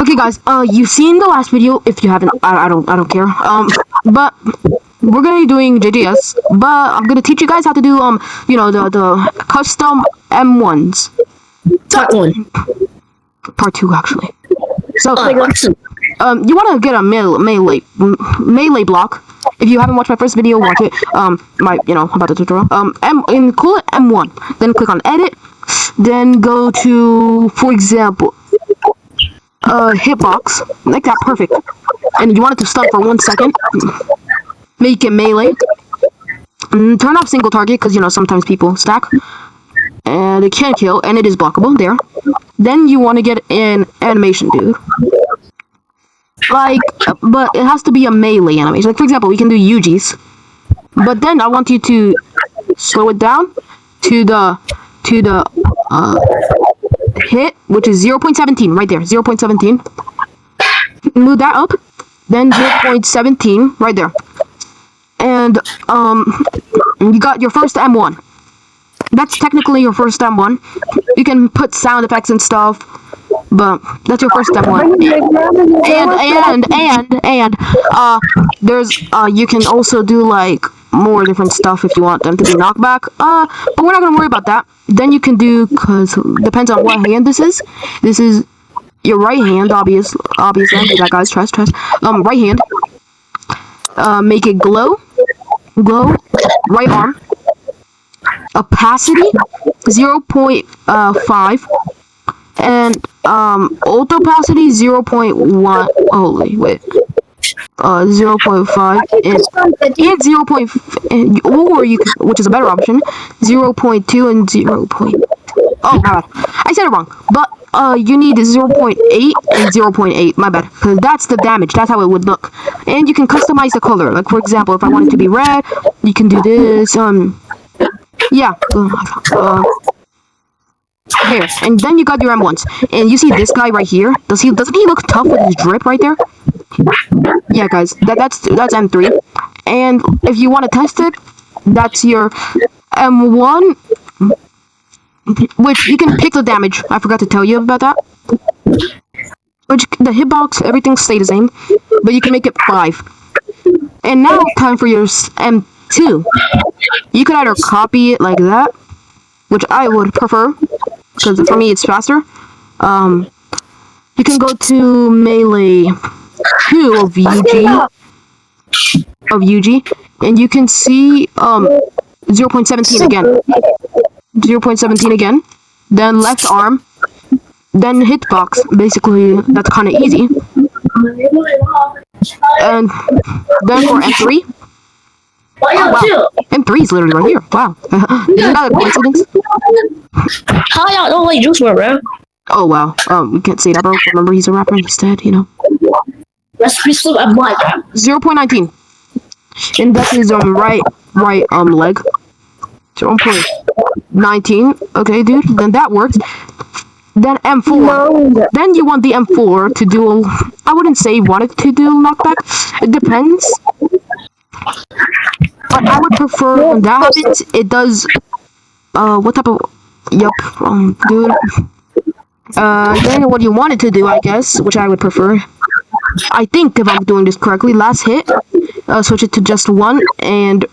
Okay, guys. You've seen the last video. If you haven't, I don't care. But we're gonna be doing JJS. But I'm gonna teach you guys how to do the custom M1s. Part 1. Part 2, actually. So, Awesome. you want to get a melee block. If you haven't watched my first video, watch it. About the tutorial. Call it M1. Then click on edit. Then go to, for example, hitbox, like that, perfect. And you want it to stun for 1 second. Make it melee. And turn off single target because sometimes people stack. And it can kill, and it is blockable. There. Then you want to get an animation, dude. But it has to be a melee animation. Like, for example, we can do UGs. But then I want you to slow it down to the hit, which is 0.17, right there, 0.17. Move that up, then 0.17, right there. And, you got your first M1. That's technically your first M1. You can put sound effects and stuff, but that's your first M1. You can also do, like, more different stuff if you want them to be knockback. But we're not gonna worry about that. Then you can do, because depends on what hand this is. This is your right hand, obviously. That guy's trust. Right hand. Make it glow, right arm. Opacity 0.5 and ult opacity 0.1. Holy wait. 0.5 and 0. Or you can, which is a better option, 0.2 and 0. Oh my bad, I said it wrong. But you need 0.8 and 0.8. My bad, because that's the damage. That's how it would look. And you can customize the color. Like, for example, if I want it to be red, you can do this. Yeah. Here, and then you got your M1s, and you see this guy right here. Doesn't he look tough with his drip right there? Yeah, guys, that's M3. And if you want to test it, that's your M1, which you can pick the damage. I forgot to tell you about that. Which the hitbox, everything stay the same, but you can make it 5. And now time for your M2. You could either copy it like that, which I would prefer, because for me it's faster. You can go to melee 2 of UG, and you can see 0.17 again. 0.17 again. Then left arm. Then hitbox. Basically, that's kind of easy. And then for M3. Oh, wow. M3 is literally right here. Wow. Isn't that a coincidence? How y'all don't like Juice WRLD, bro? Oh, wow. We can't say that, bro. Remember, he's a rapper instead, That's pretty slow. I'm like, 0.19. And that is right leg. 0.19. Okay, dude. Then that works. Then M4. No. Then you want the M4 to do. I wouldn't say want it to do knockback. It depends. But I would prefer when that happens. It does. What type of? Yup. Dude. Then what you want it to do, I guess, which I would prefer. I think if I'm doing this correctly, last hit, switch it to just 1, and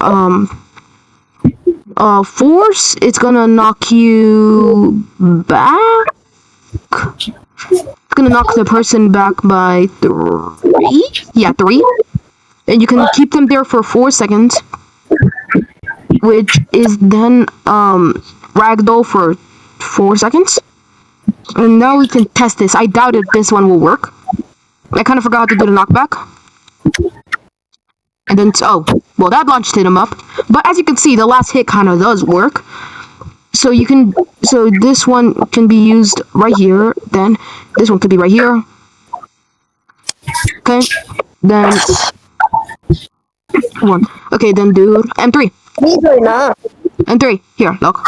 force, it's gonna knock you back. It's gonna knock the person back by 3. Yeah, 3. And you can keep them there for 4 seconds, which is then ragdoll for 4 seconds. And now we can test this. I doubt if this one will work. I kind of forgot to do the knockback. And then, well, that launched him up. But as you can see, the last hit kind of does work. So this one can be used right here. Then this one could be right here. Okay. Then one. Okay, then do M3. M3. Here, look.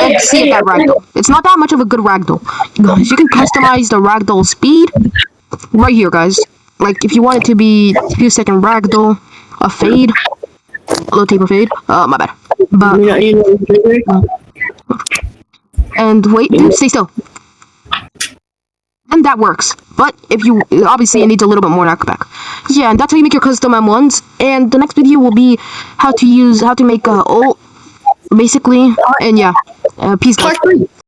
And see that ragdoll. It's not that much of a good ragdoll. Guys, you can customize the ragdoll speed right here, guys. Like, if you want it to be 2-second ragdoll, a fade, a little taper fade. My bad. But and wait, dude, stay still. and that works. But if you obviously it needs a little bit more knockback. Yeah, and that's how you make your custom M1s. And the next video will be how to make ult, basically. And yeah, peace guys. Part 3.